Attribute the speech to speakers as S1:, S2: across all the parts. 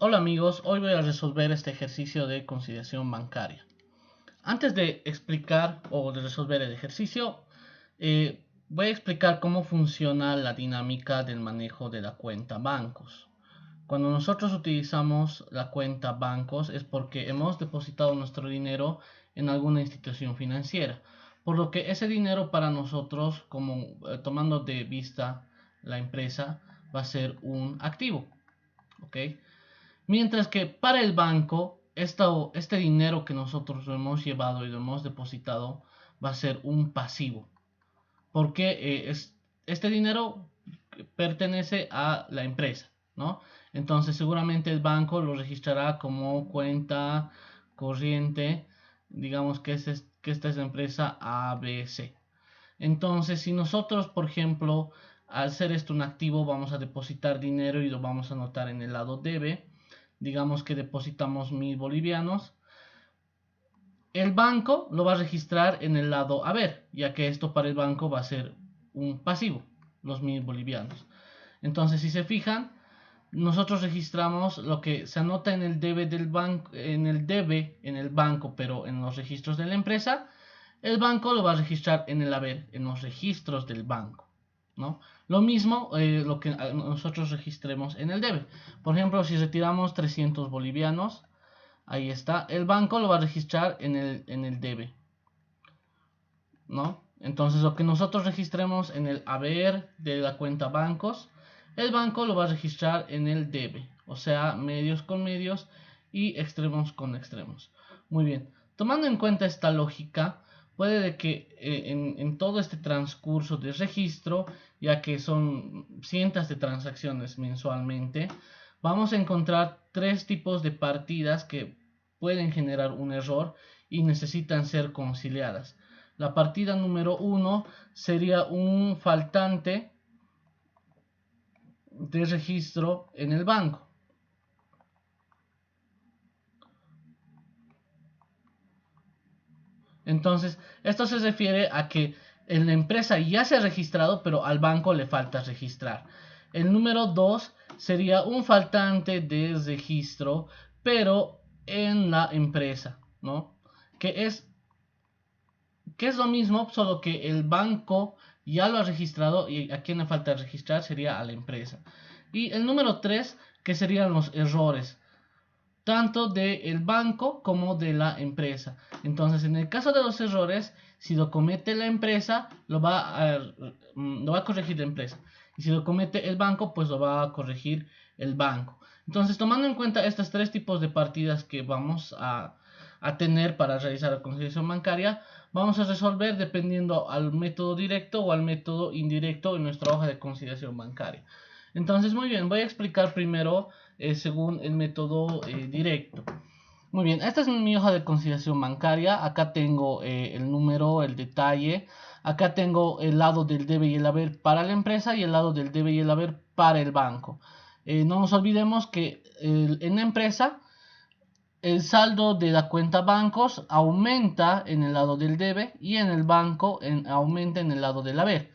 S1: Hola amigos, hoy voy a resolver este ejercicio de conciliación bancaria. Antes de explicar o de resolver el ejercicio, voy a explicar cómo funciona la dinámica del manejo de la cuenta bancos. Cuando nosotros utilizamos la cuenta bancos es porque hemos depositado nuestro dinero en alguna institución financiera, por lo que ese dinero para nosotros, como tomando de vista la empresa, va a ser un activo, ¿ok? Mientras que para el banco, este dinero que nosotros lo hemos llevado y lo hemos depositado va a ser un pasivo. Porque este dinero pertenece a la empresa, ¿no? Entonces seguramente el banco lo registrará como cuenta corriente, digamos que esta es la empresa ABC. Entonces, si nosotros, por ejemplo, al ser esto un activo, vamos a depositar dinero y lo vamos a anotar en el lado debe, digamos que depositamos 1000 bolivianos, el banco lo va a registrar en el lado haber, ya que esto para el banco va a ser un pasivo, los 1000 bolivianos. Entonces, si se fijan, nosotros registramos lo que se anota en el debe del banco, en el banco, pero en los registros de la empresa, el banco lo va a registrar en el haber, en los registros del banco, ¿no? Lo mismo lo que nosotros registremos en el debe. Por ejemplo, si retiramos 300 bolivianos, ahí está, el banco lo va a registrar en el debe, ¿no? Entonces lo que nosotros registremos en el haber de la cuenta bancos, el banco lo va a registrar en el debe, o sea, medios con medios y extremos con extremos. Muy bien, tomando en cuenta esta lógica, puede de que en todo este transcurso de registro, ya que son cientos de transacciones mensualmente, vamos a encontrar tres tipos de partidas que pueden generar un error y necesitan ser conciliadas. La partida número 1 sería un faltante de registro en el banco. Entonces, esto se refiere a que en la empresa ya se ha registrado, pero al banco le falta registrar. El número 2 sería un faltante de registro, pero en la empresa, ¿no? Que es que es lo mismo, solo que el banco ya lo ha registrado y a quien le falta registrar sería a la empresa. Y el número 3, que serían los errores, tanto del banco como de la empresa. Entonces, en el caso de los errores, si lo comete la empresa, lo va a corregir la empresa. Y si lo comete el banco, pues lo va a corregir el banco. Entonces, tomando en cuenta estos tres tipos de partidas que vamos a tener para realizar la conciliación bancaria, vamos a resolver dependiendo al método directo o al método indirecto en nuestra hoja de conciliación bancaria. Entonces, muy bien, voy a explicar primero según el método directo. Muy bien, esta es mi hoja de conciliación bancaria. Acá tengo el número, el detalle. Acá tengo el lado del debe y el haber para la empresa y el lado del debe y el haber para el banco. No nos olvidemos que en la empresa el saldo de la cuenta bancos aumenta en el lado del debe y en el banco aumenta en el lado del haber.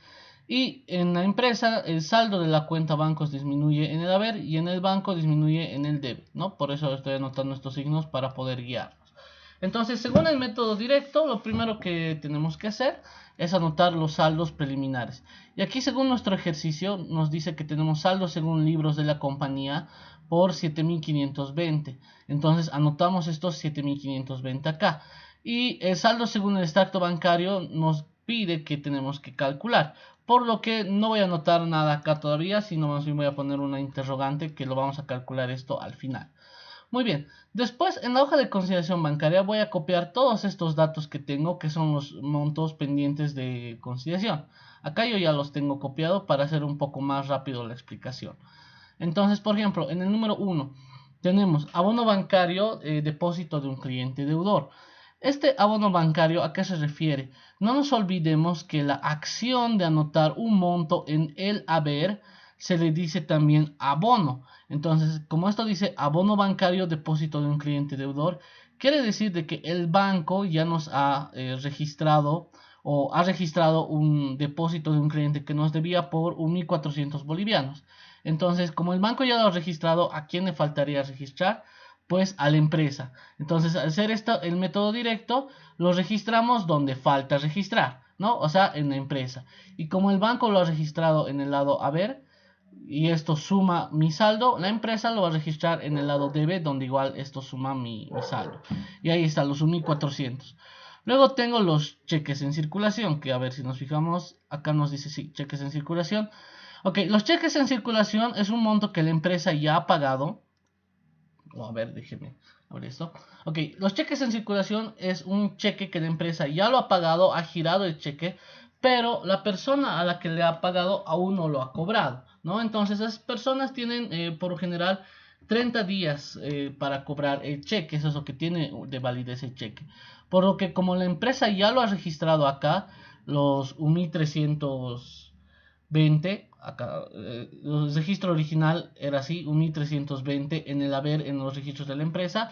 S1: Y en la empresa el saldo de la cuenta bancos disminuye en el haber y en el banco disminuye en el debe, ¿no? Por eso estoy anotando estos signos para poder guiarnos. Entonces, según el método directo, lo primero que tenemos que hacer es anotar los saldos preliminares. Y aquí, según nuestro ejercicio, nos dice que tenemos saldos según libros de la compañía por 7520. Entonces, anotamos estos 7520 acá. Y el saldo según el extracto bancario nos pide que tenemos que calcular. Por lo que no voy a anotar nada acá todavía, sino más bien voy a poner una interrogante que lo vamos a calcular esto al final. Muy bien, después en la hoja de conciliación bancaria voy a copiar todos estos datos que tengo, que son los montos pendientes de conciliación. Acá yo ya los tengo copiado para hacer un poco más rápido la explicación. Entonces, por ejemplo, en el número 1 tenemos abono bancario, depósito de un cliente deudor. Este abono bancario, ¿a qué se refiere? No nos olvidemos que la acción de anotar un monto en el haber se le dice también abono. Entonces, como esto dice abono bancario, depósito de un cliente deudor, quiere decir de que el banco ya nos ha registrado o ha registrado un depósito de un cliente que nos debía por 1400 bolivianos. Entonces, como el banco ya lo ha registrado, ¿a quién le faltaría registrar? Pues a la empresa. Entonces, al ser esto el método directo, lo registramos donde falta registrar, ¿no? O sea, en la empresa. Y como el banco lo ha registrado en el lado haber, y esto suma mi saldo, la empresa lo va a registrar en el lado debe, donde igual esto suma mi saldo. Y ahí está, los 1400. Luego tengo los cheques en circulación, que a ver si nos fijamos, acá nos dice sí, cheques en circulación. Ok, los cheques en circulación es un monto que la empresa ya ha pagado. A ver, déjenme abrir esto. Ok, los cheques en circulación es un cheque que la empresa ya lo ha pagado, ha girado el cheque, pero la persona a la que le ha pagado aún no lo ha cobrado, ¿no? Entonces esas personas tienen por lo general 30 días para cobrar el cheque, eso es lo que tiene de validez el cheque. Por lo que como la empresa ya lo ha registrado acá, los 1320, acá, el registro original era así, 1320 en el haber en los registros de la empresa.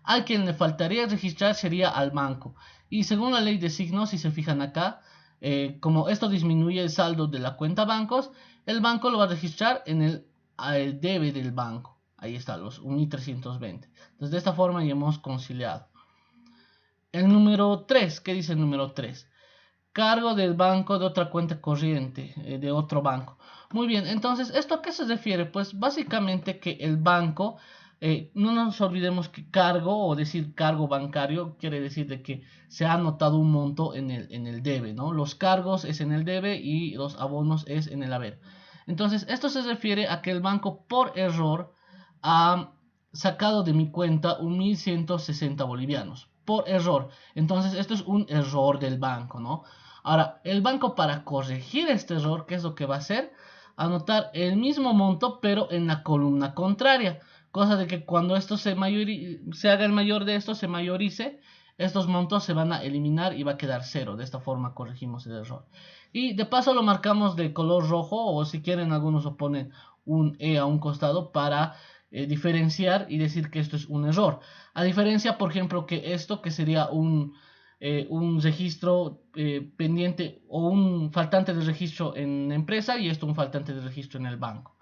S1: A quien le faltaría registrar sería al banco. Y según la ley de signos, si se fijan acá, como esto disminuye el saldo de la cuenta bancos, el banco lo va a registrar en el debe del banco. Ahí está, los 1320. Entonces de esta forma ya hemos conciliado. El número 3, ¿qué dice el número 3? Cargo del banco de otra cuenta corriente, de otro banco. Muy bien, entonces, ¿esto a qué se refiere? Pues básicamente que el banco, no nos olvidemos que cargo, o decir cargo bancario, quiere decir de que se ha anotado un monto en el debe, ¿no? Los cargos es en el debe y los abonos es en el haber. Entonces, esto se refiere a que el banco por error ha sacado de mi cuenta 1160 bolivianos. Por error. Entonces, esto es un error del banco, ¿no? Ahora, el banco para corregir este error, ¿qué es lo que va a hacer? Anotar el mismo monto, pero en la columna contraria. Cosa de que cuando esto se haga el mayor de esto, se mayorice, estos montos se van a eliminar y va a quedar cero. De esta forma corregimos el error. Y de paso lo marcamos de color rojo, o si quieren algunos lo ponen un E a un costado para diferenciar y decir que esto es un error. A diferencia, por ejemplo, que esto que sería un registro pendiente o un faltante de registro en empresa y esto un faltante de registro en el banco.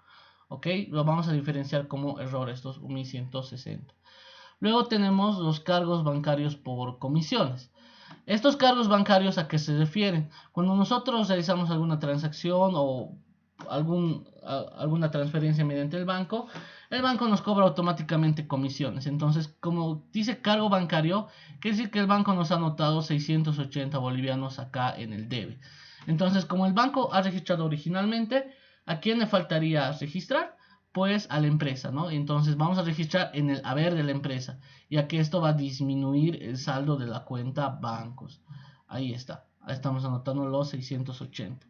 S1: Ok, lo vamos a diferenciar como error estos 1160. Luego tenemos los cargos bancarios por comisiones. Estos cargos bancarios, ¿a qué se refieren? Cuando nosotros realizamos alguna transacción o alguna transferencia mediante el banco nos cobra automáticamente comisiones. Entonces, como dice cargo bancario, quiere decir que el banco nos ha anotado 680 bolivianos acá en el debe. Entonces, como el banco ha registrado originalmente, ¿a quién le faltaría registrar? Pues a la empresa, ¿no? Entonces vamos a registrar en el haber de la empresa, ya que esto va a disminuir el saldo de la cuenta bancos. Ahí está, ahí estamos anotando los 680.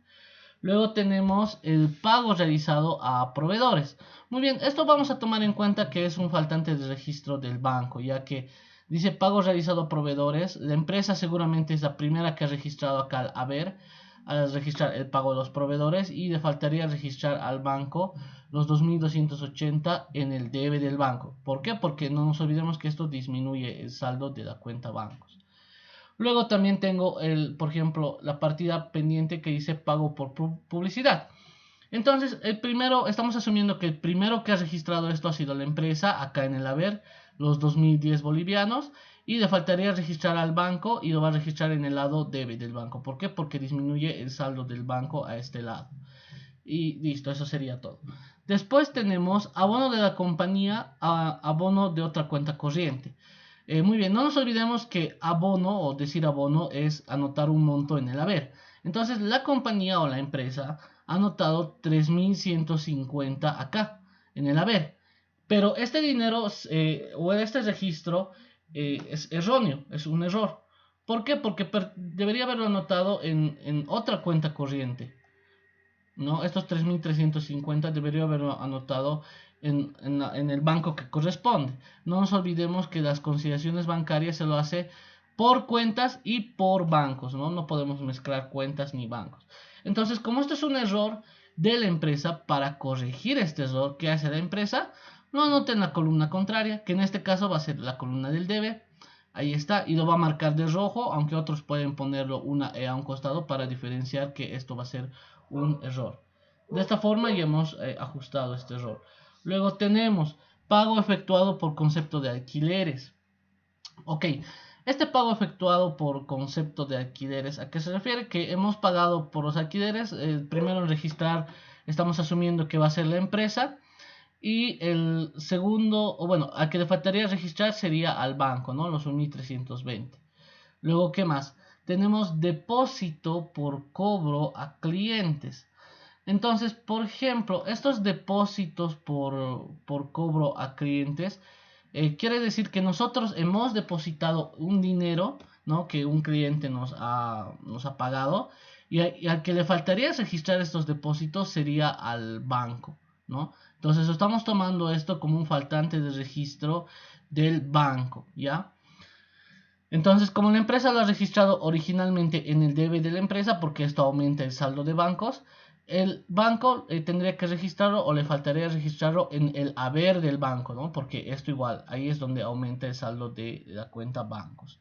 S1: Luego tenemos el pago realizado a proveedores. Muy bien, esto vamos a tomar en cuenta que es un faltante de registro del banco, ya que dice pago realizado a proveedores. La empresa seguramente es la primera que ha registrado acá al haber, al registrar el pago de los proveedores, y le faltaría registrar al banco los 2280 en el debe del banco. ¿Por qué? Porque no nos olvidemos que esto disminuye el saldo de la cuenta bancos. Luego también tengo por ejemplo, la partida pendiente que dice pago por publicidad. Entonces, estamos asumiendo que el primero que ha registrado esto ha sido la empresa, acá en el haber, los 2010 bolivianos, y le faltaría registrar al banco y lo va a registrar en el lado debe del banco. ¿Por qué? Porque disminuye el saldo del banco a este lado. Y listo, eso sería todo. Después tenemos abono de la compañía a abono de otra cuenta corriente. Muy bien, no nos olvidemos que abono o decir abono es anotar un monto en el haber. Entonces la compañía o la empresa ha anotado 3150 acá en el haber. Pero este dinero o este registro es erróneo, es un error. ¿Por qué? Porque debería haberlo anotado en otra cuenta corriente. ¿No? Estos 3350 debería haberlo anotado en el banco que corresponde. No nos olvidemos que las conciliaciones bancarias se lo hace por cuentas y por bancos, ¿no? No podemos mezclar cuentas ni bancos. Entonces, como esto es un error de la empresa, para corregir este error que hace la empresa, lo anota en la columna contraria, que en este caso va a ser la columna del debe. Ahí está, y lo va a marcar de rojo, aunque otros pueden ponerlo una E a un costado para diferenciar que esto va a ser un error. De esta forma ya hemos ajustado este error. Luego tenemos pago efectuado por concepto de alquileres. Ok, este pago efectuado por concepto de alquileres, ¿a qué se refiere? Que hemos pagado por los alquileres. Primero en registrar estamos asumiendo que va a ser la empresa. Y el segundo, o bueno, a que le faltaría registrar sería al banco, ¿no? Los 1320. Luego, ¿qué más? Tenemos depósito por cobro a clientes. Entonces, por ejemplo, estos depósitos por cobro a clientes quiere decir que nosotros hemos depositado un dinero, ¿no? Que un cliente nos ha pagado y al que le faltaría registrar estos depósitos sería al banco, ¿no? Entonces estamos tomando esto como un faltante de registro del banco, ¿ya? Entonces, como la empresa lo ha registrado originalmente en el debe de la empresa, porque esto aumenta el saldo de bancos, el banco tendría que registrarlo o le faltaría registrarlo en el haber del banco, ¿no? Porque esto igual, ahí es donde aumenta el saldo de la cuenta bancos.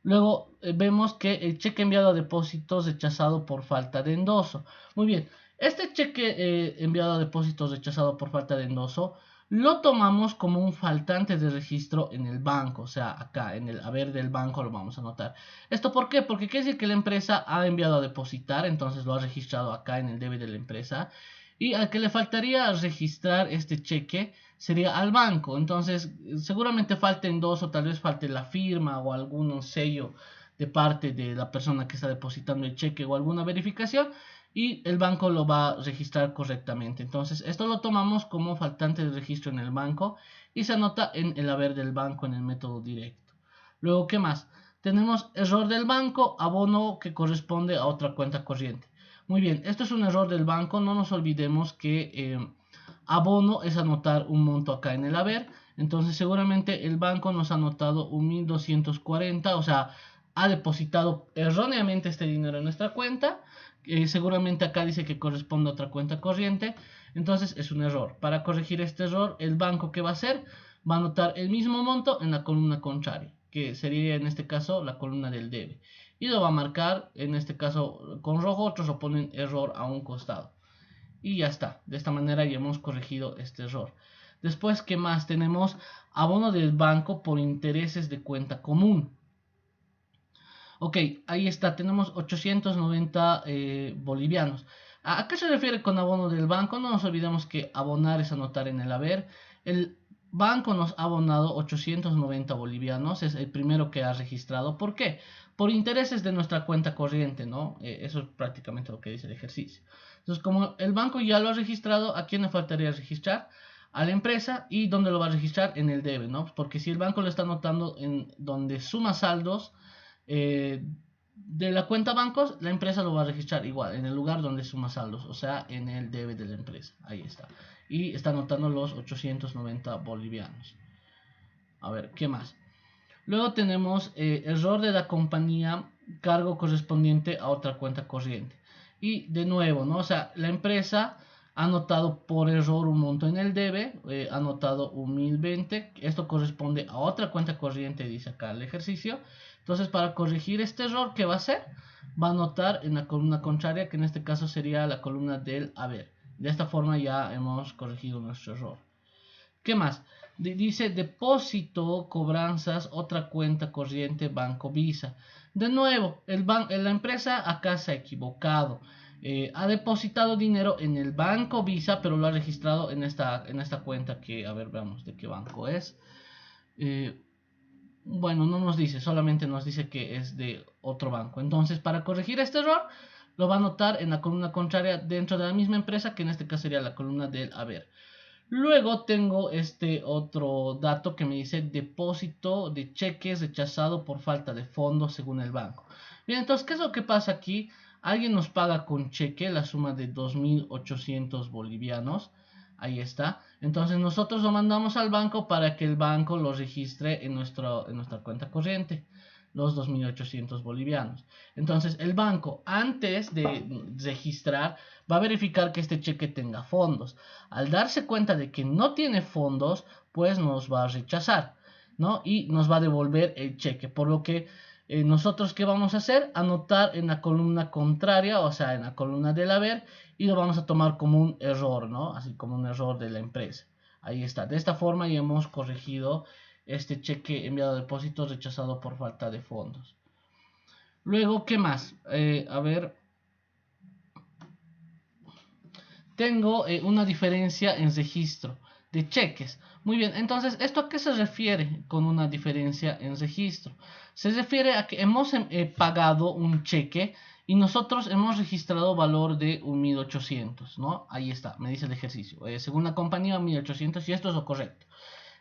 S1: Luego vemos que el cheque enviado a depósitos rechazado por falta de endoso. Muy bien, este cheque enviado a depósitos rechazado por falta de endoso lo tomamos como un faltante de registro en el banco, o sea, acá en el haber del banco lo vamos a anotar. ¿Esto por qué? Porque quiere decir que la empresa ha enviado a depositar, entonces lo ha registrado acá en el debe de la empresa. Y al que le faltaría registrar este cheque sería al banco. Entonces, seguramente falten dos o tal vez falte la firma o algún sello de parte de la persona que está depositando el cheque o alguna verificación y el banco lo va a registrar correctamente. Entonces, esto lo tomamos como faltante de registro en el banco y se anota en el haber del banco en el método directo. Luego, ¿qué más? Tenemos error del banco, abono que corresponde a otra cuenta corriente. Muy bien, esto es un error del banco, no nos olvidemos que abono es anotar un monto acá en el haber, entonces seguramente el banco nos ha anotado un 1240, o sea, ha depositado erróneamente este dinero en nuestra cuenta, seguramente acá dice que corresponde a otra cuenta corriente, entonces es un error. Para corregir este error, el banco que va a hacer va a anotar el mismo monto en la columna contraria, que sería en este caso la columna del debe y lo va a marcar, en este caso con rojo, otros lo ponen error a un costado. Y ya está, de esta manera ya hemos corregido este error. Después, ¿qué más? Tenemos abono del banco por intereses de cuenta común. Ok, ahí está, tenemos 890 bolivianos. ¿A qué se refiere con abono del banco? No nos olvidemos que abonar es anotar en el haber. El banco nos ha abonado 890 bolivianos, es el primero que ha registrado. ¿Por qué? Por intereses de nuestra cuenta corriente, ¿no? Eso es prácticamente lo que dice el ejercicio. Entonces, como el banco ya lo ha registrado, ¿a quién le faltaría registrar? A la empresa. ¿Y dónde lo va a registrar? En el debe, ¿no? Porque si el banco lo está anotando en donde suma saldos, de la cuenta bancos, la empresa lo va a registrar igual, en el lugar donde suma saldos, o sea, en el debe de la empresa. Ahí está. Y está anotando los 890 bolivianos. A ver, ¿qué más? Luego tenemos error de la compañía, cargo correspondiente a otra cuenta corriente. Y de nuevo, ¿no? O sea, la empresa ha anotado por error un monto en el debe, ha anotado un 1020. Esto corresponde a otra cuenta corriente, dice acá el ejercicio. Entonces, para corregir este error, ¿qué va a hacer? Va a anotar en la columna contraria, que en este caso sería la columna del haber. De esta forma ya hemos corregido nuestro error. ¿Qué más? Dice depósito, cobranzas, otra cuenta corriente, Banco Visa. De nuevo, la empresa acá se ha equivocado. Ha depositado dinero en el Banco Visa, pero lo ha registrado en esta cuenta que, a ver, veamos de qué banco es. Bueno, no nos dice, solamente nos dice que es de otro banco. Entonces, para corregir este error, lo va a anotar en la columna contraria dentro de la misma empresa, que en este caso sería la columna del haber. Luego tengo este otro dato que me dice depósito de cheques rechazado por falta de fondos según el banco. Bien, entonces, ¿qué es lo que pasa aquí? Alguien nos paga con cheque la suma de 2.800 bolivianos. Ahí está. Entonces nosotros lo mandamos al banco para que el banco lo registre en nuestra cuenta corriente, los 2.800 bolivianos. Entonces el banco, antes de registrar, va a verificar que este cheque tenga fondos. Al darse cuenta de que no tiene fondos, pues nos va a rechazar, ¿no? Y nos va a devolver el cheque. Por lo que nosotros ¿qué vamos a hacer? Anotar en la columna contraria, o sea, en la columna del haber, y lo vamos a tomar como un error, ¿no? Así como un error de la empresa. Ahí está. De esta forma ya hemos corregido este cheque enviado a depósito rechazado por falta de fondos. Luego, ¿qué más? A ver. Tengo una diferencia en registro de cheques. Muy bien, entonces, ¿esto a qué se refiere con una diferencia en registro? Se refiere a que hemos pagado un cheque y nosotros hemos registrado valor de 1.800, ¿no? Ahí está, me dice el ejercicio. Según la compañía, 1.800 y esto es lo correcto.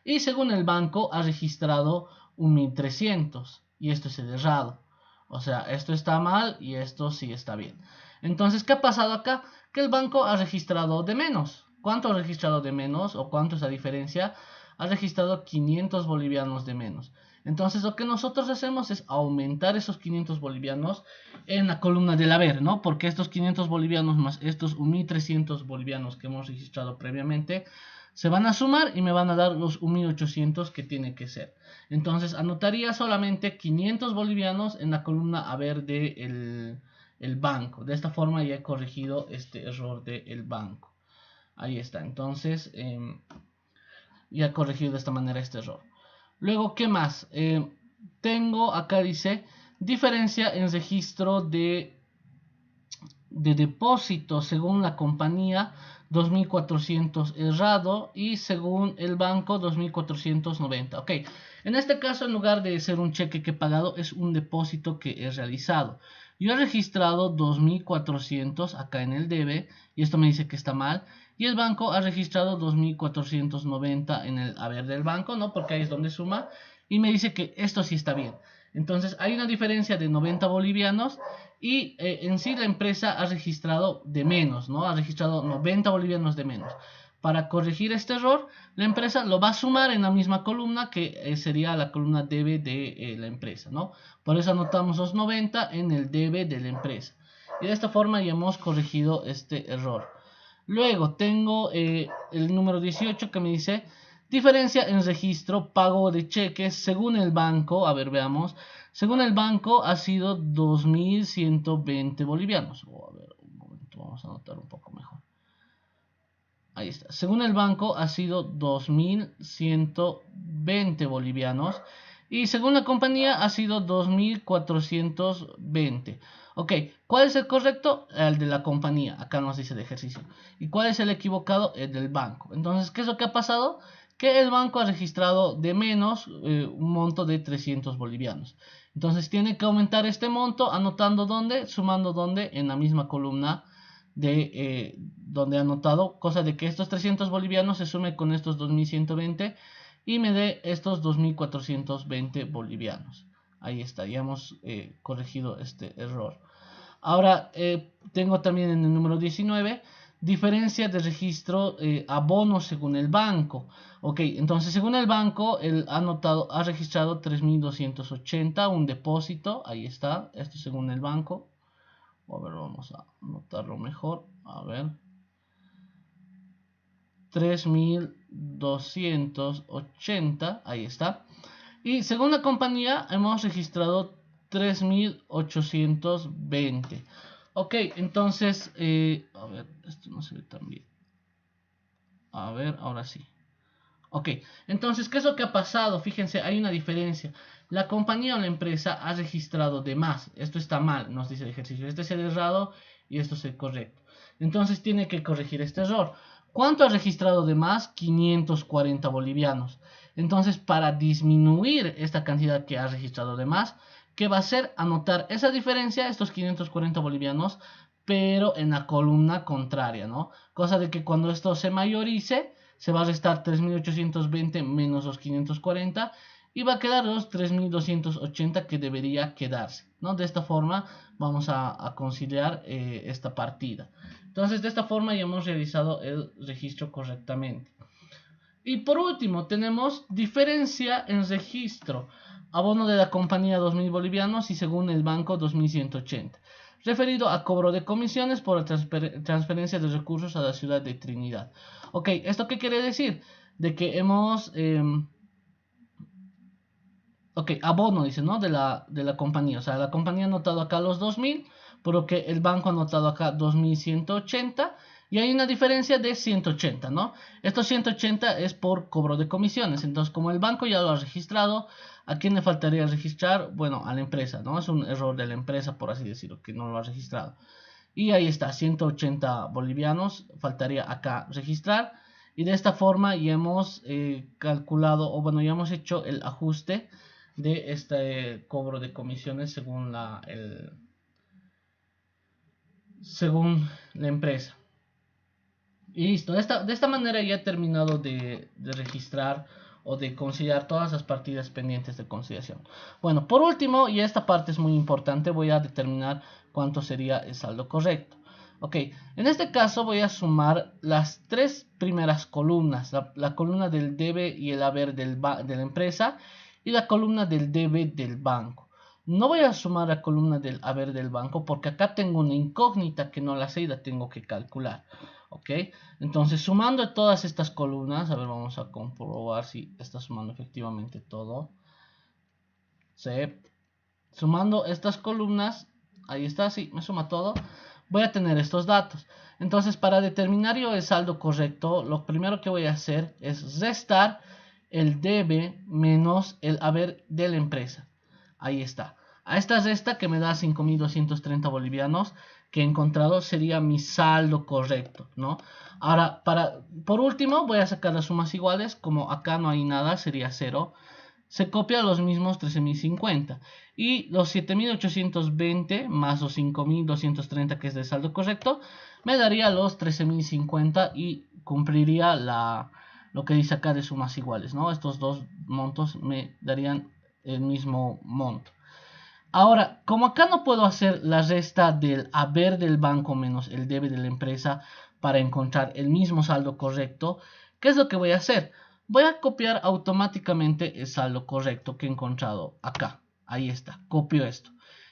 S1: Y según el banco, ha registrado 1.300 y esto es el errado. O sea, esto está mal y esto sí está bien. Entonces, ¿qué ha pasado acá? Que el banco ha registrado de menos. ¿Cuánto ha registrado de menos o cuánto es la diferencia? Ha registrado 500 bolivianos de menos. Entonces, lo que nosotros hacemos es aumentar esos 500 bolivianos en la columna del haber, ¿no? Porque estos 500 bolivianos más estos 1.300 bolivianos que hemos registrado previamente se van a sumar y me van a dar los 1.800 que tiene que ser. Entonces, anotaría solamente 500 bolivianos en la columna haber de el banco. De esta forma ya he corregido este error del banco. Ahí está. Entonces, ya he corregido de esta manera este error. Luego, ¿qué más? Tengo acá dice diferencia en registro de depósito según la compañía 2.400 errado y según el banco 2.490. Ok, en este caso en lugar de ser un cheque que he pagado es un depósito que he realizado. Yo he registrado 2.400 acá en el debe y esto me dice que está mal. Y el banco ha registrado 2.490 en el haber del banco, ¿no? Porque ahí es donde suma. Y me dice que esto sí está bien. Entonces hay una diferencia de 90 bolivianos y en sí la empresa ha registrado de menos, ¿no? Ha registrado 90 bolivianos de menos. Para corregir este error, la empresa lo va a sumar en la misma columna que sería la columna debe de la empresa, ¿no? Por eso anotamos los 90 en el debe de la empresa. Y de esta forma ya hemos corregido este error. Luego tengo el número 18 que me dice diferencia en registro pago de cheques según el banco. A ver, veamos. Según el banco ha sido 2.120 bolivianos. A ver, un momento, vamos a anotar un poco mejor. Ahí está. Según el banco ha sido 2.120 bolivianos. Y según la compañía ha sido 2.420. Ok, ¿cuál es el correcto? El de la compañía. Acá nos dice de ejercicio. ¿Y cuál es el equivocado? El del banco. Entonces, ¿qué es lo que ha pasado? Que el banco ha registrado de menos un monto de 300 bolivianos. Entonces tiene que aumentar este monto anotando dónde, sumando dónde en la misma columna de donde he anotado, cosa de que estos 300 bolivianos se sume con estos 2.120 y me dé estos 2.420 bolivianos. Ahí está, ya hemos corregido este error. Ahora tengo también en el número 19 diferencia de registro abono según el banco. Ok, entonces según el banco, ha registrado 3.280, un depósito, ahí está, esto según el banco. A ver, vamos a anotarlo mejor, a ver. 3.280, ahí está. Y según la compañía hemos registrado 3.820. Ok, entonces, a ver, esto no se ve tan bien. A ver, ahora sí. Ok, entonces, ¿qué es lo que ha pasado? Fíjense, hay una diferencia. La compañía o la empresa ha registrado de más. Esto está mal, nos dice el ejercicio. Este es el errado y esto es el correcto. Entonces tiene que corregir este error. ¿Cuánto ha registrado de más? 540 bolivianos. Entonces, para disminuir esta cantidad que ha registrado de más, ¿qué va a hacer? Anotar esa diferencia, estos 540 bolivianos, pero en la columna contraria, ¿no? Cosa de que cuando esto se mayorice, se va a restar 3.820 menos los 540 y va a quedar los 3.280 que debería quedarse, ¿no? De esta forma vamos a conciliar esta partida. Entonces, de esta forma ya hemos realizado el registro correctamente. Y por último, tenemos diferencia en registro. Abono de la compañía 2.000 bolivianos y según el banco 2.180. Referido a cobro de comisiones por transferencia de recursos a la ciudad de Trinidad. Ok, ¿esto qué quiere decir? De que hemos ok, abono dice, ¿no? De la compañía. O sea, la compañía ha anotado acá los 2000, por lo que el banco ha anotado acá 2180. Y hay una diferencia de 180, ¿no? Estos 180 es por cobro de comisiones. Entonces, como el banco ya lo ha registrado, ¿a quién le faltaría registrar? Bueno, a la empresa, ¿no? Es un error de la empresa, por así decirlo, que no lo ha registrado. Y ahí está, 180 bolivianos, faltaría acá registrar. Y de esta forma ya hemos calculado, o bueno, ya hemos hecho el ajuste de este cobro de comisiones según la empresa. Y listo, de esta manera ya he terminado de registrar o de considerar todas las partidas pendientes de conciliación. Bueno, por último, y esta parte es muy importante, voy a determinar cuánto sería el saldo correcto. Ok, en este caso voy a sumar las tres primeras columnas, la columna del debe y el haber de la empresa y la columna del debe del banco. No voy a sumar la columna del haber del banco porque acá tengo una incógnita que no la sé y la tengo que calcular. Ok, entonces sumando todas estas columnas, a ver, vamos a comprobar si está sumando efectivamente todo. Sí, sumando estas columnas, ahí está, sí, me suma todo. Voy a tener estos datos. Entonces, para determinar yo el saldo correcto, lo primero que voy a hacer es restar el debe menos el haber de la empresa. Ahí está. A esta resta que me da 5.230 bolivianos que he encontrado sería mi saldo correcto, ¿no? Ahora, por último, voy a sacar las sumas iguales. Como acá no hay nada, sería 0. Se copia los mismos 13.050. Y los 7.820 más los 5.230 que es el saldo correcto, me daría los 13.050 y cumpliría lo que dice acá de sumas iguales, ¿no? Estos dos montos me darían el mismo monto. Ahora, como acá no puedo hacer la resta del haber del banco menos el debe de la empresa para encontrar el mismo saldo correcto, ¿qué es lo que voy a hacer? Voy a copiar automáticamente el saldo correcto que he encontrado acá. Ahí está, copio esto.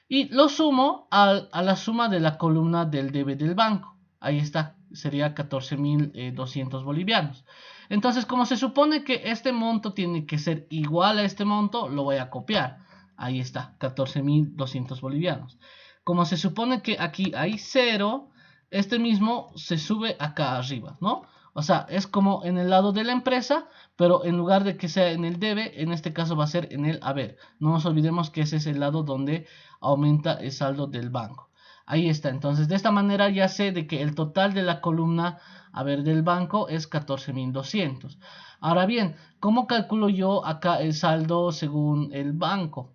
S1: Y lo sumo a la suma de la columna del debe del banco. Ahí está, sería 14.200 bolivianos. Entonces, como se supone que este monto tiene que ser igual a este monto, lo voy a copiar. Ahí está, 14.200 bolivianos. Como se supone que aquí hay 0, este mismo se sube acá arriba, ¿no? O sea, es como en el lado de la empresa, pero en lugar de que sea en el debe, en este caso va a ser en el haber. No nos olvidemos que ese es el lado donde aumenta el saldo del banco. Ahí está, entonces de esta manera ya sé de que el total de la columna haber del banco es 14.200. Ahora bien, ¿cómo calculo yo acá el saldo según el banco?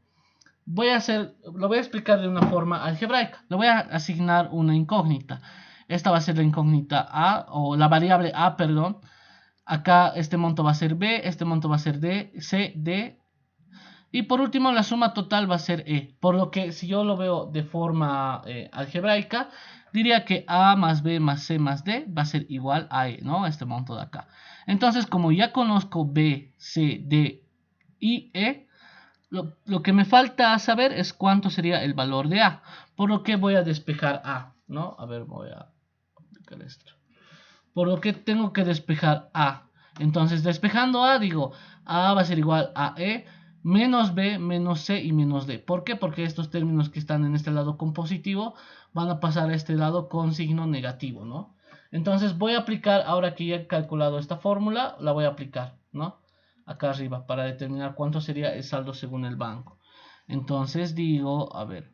S1: Lo voy a explicar de una forma algebraica. Le voy a asignar una incógnita. Esta va a ser la incógnita A, o la variable A, perdón. Acá este monto va a ser B, este monto va a ser D, C, D. Y por último la suma total va a ser E. Por lo que si yo lo veo de forma algebraica, diría que A más B más C más D va a ser igual a E, ¿no? Este monto de acá. Entonces, como ya conozco B, C, D y E, lo que me falta saber es cuánto sería el valor de A. Por lo que voy a despejar A, ¿no? A ver, voy a aplicar esto. Por lo que tengo que despejar A. Entonces, despejando A, digo, A va a ser igual a E menos B, menos C y menos D. ¿Por qué? Porque estos términos que están en este lado con positivo van a pasar a este lado con signo negativo, ¿no? Entonces voy a aplicar, ahora que ya he calculado esta fórmula, la voy a aplicar, ¿no? Acá arriba, para determinar cuánto sería el saldo según el banco. Entonces digo, a ver,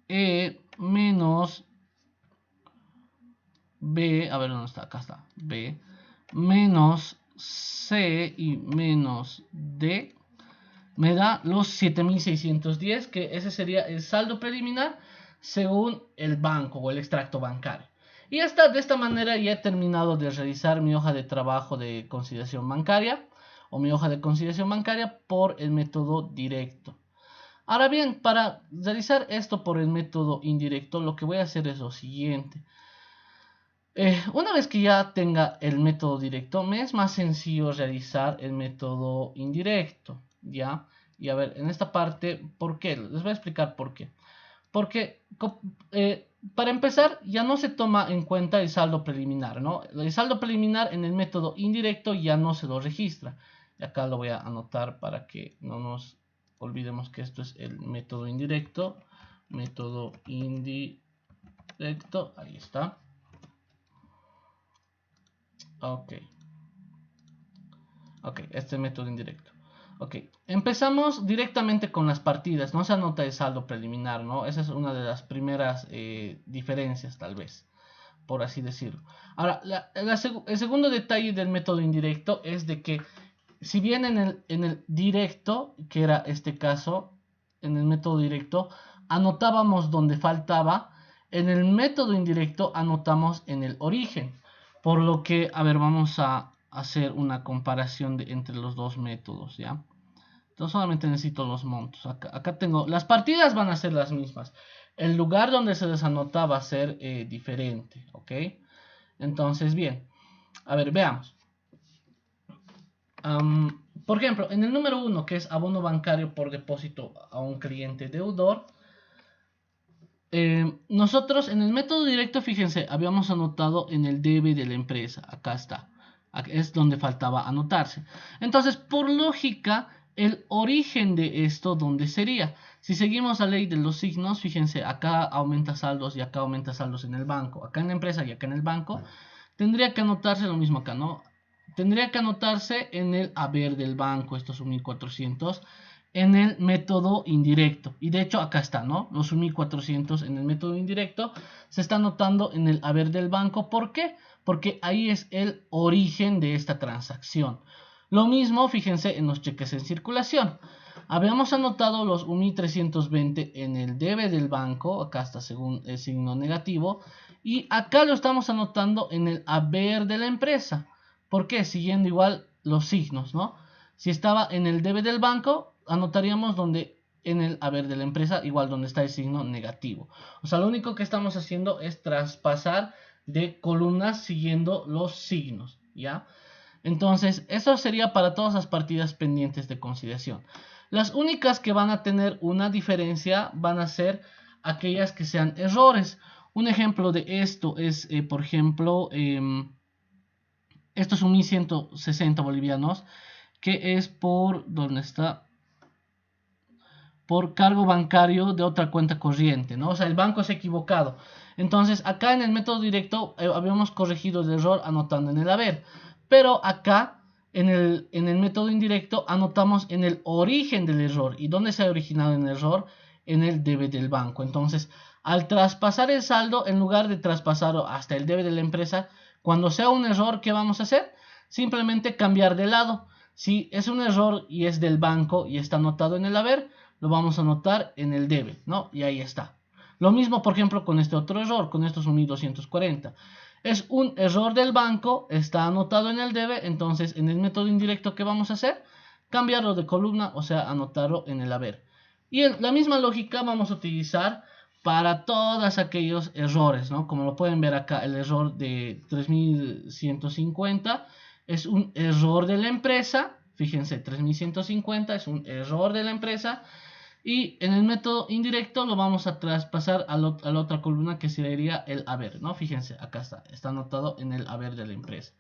S1: E menos B, a ver dónde está, acá está, B, menos C y menos D, me da los 7.610, que ese sería el saldo preliminar según el banco o el extracto bancario. Y de esta manera ya he terminado de realizar mi hoja de trabajo de conciliación bancaria o mi hoja de conciliación bancaria por el método directo. Ahora bien, para realizar esto por el método indirecto, lo que voy a hacer es lo siguiente. Una vez que ya tenga el método directo, me es más sencillo realizar el método indirecto, ¿ya? Y a ver, en esta parte, ¿por qué? Les voy a explicar por qué. Porque, para empezar, ya no se toma en cuenta el saldo preliminar, ¿no? El saldo preliminar en el método indirecto ya no se lo registra. Y acá lo voy a anotar para que no nos olvidemos que esto es el método indirecto. Método indirecto, ahí está. Ok, este método indirecto. Ok, empezamos directamente con las partidas, no se anota el saldo preliminar, ¿no? Esa es una de las primeras diferencias, tal vez, por así decirlo. Ahora, el segundo detalle del método indirecto es de que, si bien en el directo, que era este caso, en el método directo, anotábamos donde faltaba, en el método indirecto anotamos en el origen. Por lo que, a ver, vamos a hacer una comparación entre los dos métodos, ¿ya? Entonces solamente necesito los montos. Acá tengo, las partidas van a ser las mismas. El lugar donde se les anota va a ser diferente, ¿ok? Entonces, bien, a ver, veamos. Por ejemplo, en el número 1, que es abono bancario por depósito a un cliente deudor, nosotros en el método directo, fíjense, habíamos anotado en el debe de la empresa. Acá está. Es donde faltaba anotarse. Entonces, por lógica, el origen de esto, ¿dónde sería? Si seguimos la ley de los signos, fíjense, acá aumenta saldos y acá aumenta saldos en el banco. Acá en la empresa y acá en el banco. Tendría que anotarse lo mismo acá, ¿no? Tendría que anotarse en el haber del banco, estos son 1400, en el método indirecto. Y de hecho acá está, ¿no? Los 1400 en el método indirecto se está anotando en el haber del banco. ¿Por qué? Porque ahí es el origen de esta transacción. Lo mismo, fíjense, en los cheques en circulación. Habíamos anotado los 1320 en el debe del banco, acá está según el signo negativo, y acá lo estamos anotando en el haber de la empresa. ¿Por qué? Siguiendo igual los signos, ¿no? Si estaba en el debe del banco, anotaríamos donde en el haber de la empresa, igual donde está el signo negativo. O sea, lo único que estamos haciendo es traspasar de columnas siguiendo los signos, ¿ya? Entonces, eso sería para todas las partidas pendientes de conciliación. Las únicas que van a tener una diferencia van a ser aquellas que sean errores. Un ejemplo de esto es, por ejemplo, estos son 1160 bolivianos, que es por, ¿dónde está? Por cargo bancario de otra cuenta corriente, ¿no? O sea, el banco se ha equivocado. Entonces, acá en el método directo habíamos corregido el error anotando en el haber. Pero acá, en el método indirecto, anotamos en el origen del error. ¿Y dónde se ha originado el error? En el debe del banco. Entonces, al traspasar el saldo, en lugar de traspasarlo hasta el debe de la empresa, cuando sea un error, ¿qué vamos a hacer? Simplemente cambiar de lado. Si es un error y es del banco y está anotado en el haber, lo vamos a anotar en el debe, ¿no? Y ahí está. Lo mismo, por ejemplo, con este otro error, con estos 1240. Es un error del banco, está anotado en el debe, entonces en el método indirecto, ¿qué vamos a hacer? Cambiarlo de columna, o sea, anotarlo en el haber. Y la misma lógica vamos a utilizar para todos aquellos errores, ¿no? Como lo pueden ver acá, el error de 3150 es un error de la empresa. Fíjense, 3150 es un error de la empresa. Y en el método indirecto lo vamos a traspasar a la otra columna, que sería el haber, ¿no? Fíjense, acá está anotado en el haber de la empresa.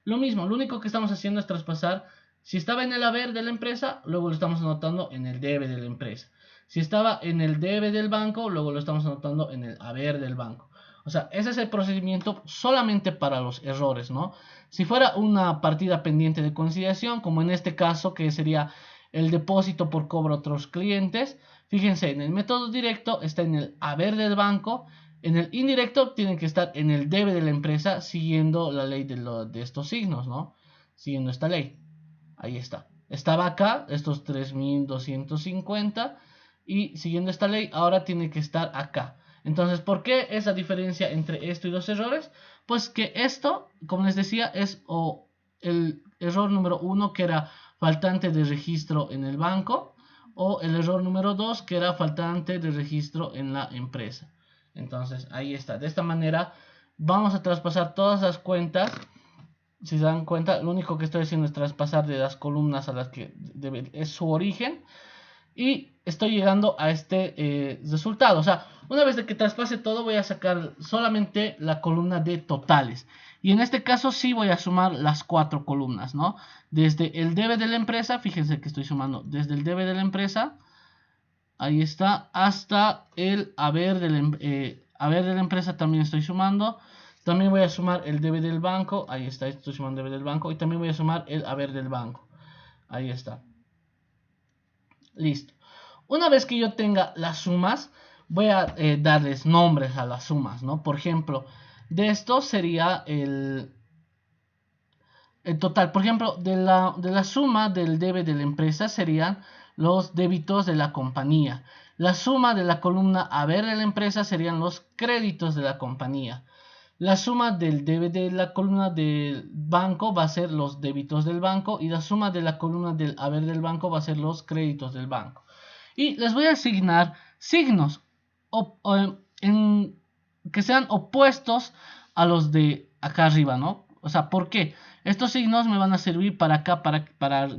S1: Lo mismo, lo único que estamos haciendo es traspasar. Si estaba en el haber de la empresa, luego lo estamos anotando en el debe de la empresa. Si estaba en el debe del banco, luego lo estamos anotando en el haber del banco. O sea, ese es el procedimiento solamente para los errores, ¿no? Si fuera una partida pendiente de conciliación, como en este caso, que sería el depósito por cobro a otros clientes, fíjense, en el método directo está en el haber del banco, en el indirecto tienen que estar en el debe de la empresa, siguiendo la ley de estos signos, ¿no? Siguiendo esta ley. Ahí está. Estaba acá, estos 3250, y siguiendo esta ley, ahora tiene que estar acá. Entonces, ¿por qué esa diferencia entre esto y los errores? Pues que esto, como les decía, es el error número 1, que era faltante de registro en el banco, o el error número 2, que era faltante de registro en la empresa. Entonces, ahí está. De esta manera, vamos a traspasar todas las cuentas. Si se dan cuenta, lo único que estoy haciendo es traspasar de las columnas a las que es su origen. y estoy llegando a este resultado. O sea, una vez de que traspase todo, voy a sacar solamente la columna de totales. Y en este caso sí voy a sumar las 4 columnas, ¿no? Desde el debe de la empresa, fíjense que estoy sumando desde el debe de la empresa, ahí está, hasta el haber de la empresa también estoy sumando. También voy a sumar el debe del banco, ahí está, estoy sumando el debe del banco. Y también voy a sumar el haber del banco, ahí está. Listo. Una vez que yo tenga las sumas, voy a darles nombres a las sumas, ¿no? Por ejemplo, de esto sería el total. Por ejemplo, de la suma del debe de la empresa serían los débitos de la compañía. La suma de la columna haber de la empresa serían los créditos de la compañía. La suma del debe de la columna del banco va a ser los débitos del banco, y la suma de la columna del haber del banco va a ser los créditos del banco. Y les voy a asignar signos que sean opuestos a los de acá arriba, ¿no? O sea, ¿por qué? Estos signos me van a servir para acá, para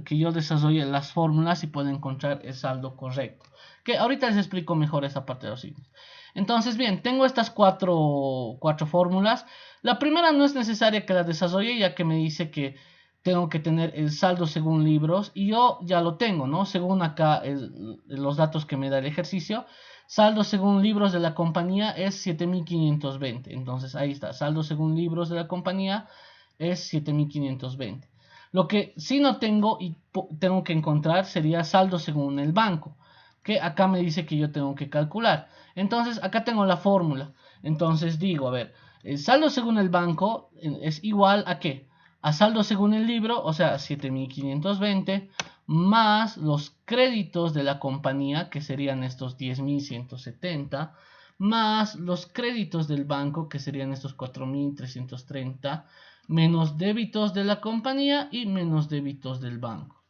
S1: que yo desarrolle las fórmulas y pueda encontrar el saldo correcto. Que ahorita les explico mejor esa parte de los signos. Entonces, bien, tengo estas cuatro fórmulas. La primera no es necesaria que la desarrolle, ya que me dice que tengo que tener el saldo según libros, y yo ya lo tengo, ¿no? Según acá los datos que me da el ejercicio, saldo según libros de la compañía es 7520. Entonces ahí está, saldo según libros de la compañía es 7520. Lo que sí no tengo y tengo que encontrar sería saldo según el banco, que acá me dice que yo tengo que calcular. Entonces acá tengo la fórmula. Entonces digo, a ver, el saldo según el banco es igual a ¿qué? A saldo según el libro, o sea, 7520, más los créditos de la compañía, que serían estos 10.170, más los créditos del banco, que serían estos 4.330, menos débitos de la compañía y menos débitos del banco.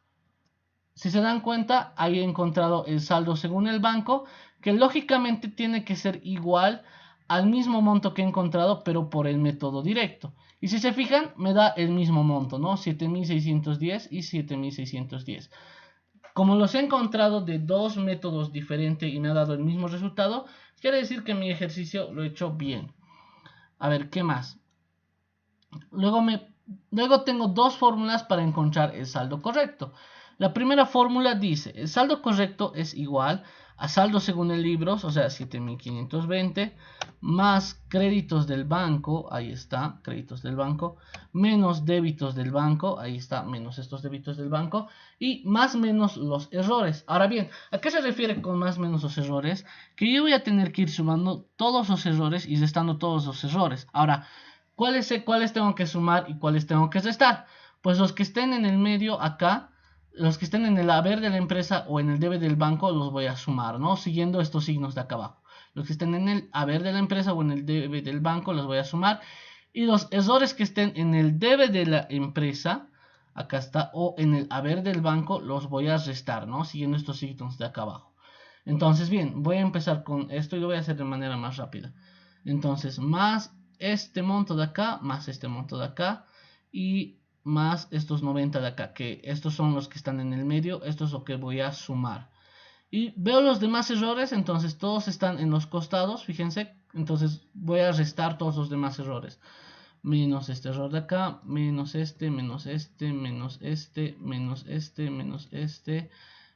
S1: Si se dan cuenta, ahí he encontrado el saldo según el banco, que lógicamente tiene que ser igual al mismo monto que he encontrado, pero por el método directo. Y si se fijan, me da el mismo monto, ¿no? 7.610 y 7.610. Como los he encontrado de dos métodos diferentes y me ha dado el mismo resultado, quiere decir que mi ejercicio lo he hecho bien. A ver, ¿qué más? Luego tengo dos fórmulas para encontrar el saldo correcto. La primera fórmula dice, el saldo correcto es igual a saldo según el libros, o sea, 7520, más créditos del banco, ahí está, créditos del banco, menos débitos del banco, ahí está, menos estos débitos del banco, y más menos los errores. Ahora bien, ¿a qué se refiere con más menos los errores? Que yo voy a tener que ir sumando todos los errores y restando todos los errores. Ahora, ¿cuáles tengo que sumar y cuáles tengo que restar? Pues los que estén en el medio acá, los que estén en el haber de la empresa o en el debe del banco, los voy a sumar, ¿no? Siguiendo estos signos de acá abajo. Los que estén en el haber de la empresa o en el debe del banco, los voy a sumar. Y los errores que estén en el debe de la empresa, acá está, o en el haber del banco, los voy a restar, ¿no? Siguiendo estos signos de acá abajo. Entonces, bien, voy a empezar con esto y lo voy a hacer de manera más rápida. Entonces, más este monto de acá, más este monto de acá, y más estos 90 de acá, que estos son los que están en el medio. Esto es lo que voy a sumar. Y veo los demás errores, entonces todos están en los costados, fíjense. Entonces voy a restar todos los demás errores. Menos este error de acá, menos este, menos este, menos este, menos este, menos este,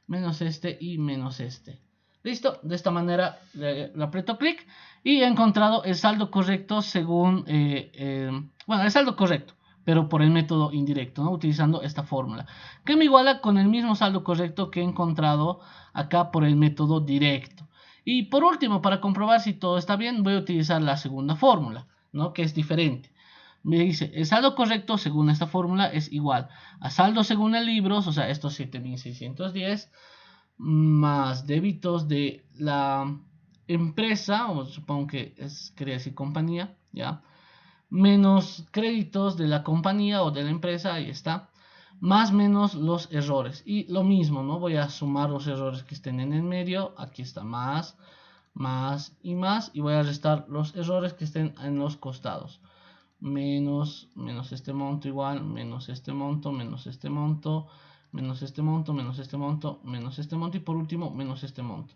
S1: menos este y menos este. Listo, de esta manera le aprieto clic y he encontrado el saldo correcto según, bueno, el saldo correcto, pero por el método indirecto, ¿no? Utilizando esta fórmula, que me iguala con el mismo saldo correcto que he encontrado acá por el método directo. Y por último, para comprobar si todo está bien, voy a utilizar la segunda fórmula, ¿no? Que es diferente. Me dice, el saldo correcto según esta fórmula es igual a saldo según el libros, o sea, estos 7610, más débitos de la empresa, o supongo que quería decir compañía, ¿ya? Menos créditos de la compañía o de la empresa, ahí está, más menos los errores. Y lo mismo, ¿no? Voy a sumar los errores que estén en el medio, aquí está más, más y más, y voy a restar los errores que estén en los costados. Menos este monto igual, menos este monto, menos este monto, menos este monto, menos este monto, menos este monto y por último menos este monto.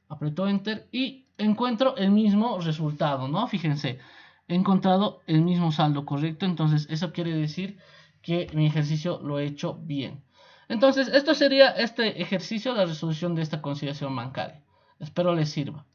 S1: Aprieto Enter y encuentro el mismo resultado, ¿no? Fíjense, he encontrado el mismo saldo correcto, entonces eso quiere decir que mi ejercicio lo he hecho bien. Entonces, esto sería este ejercicio de resolución de esta conciliación bancaria. Espero les sirva.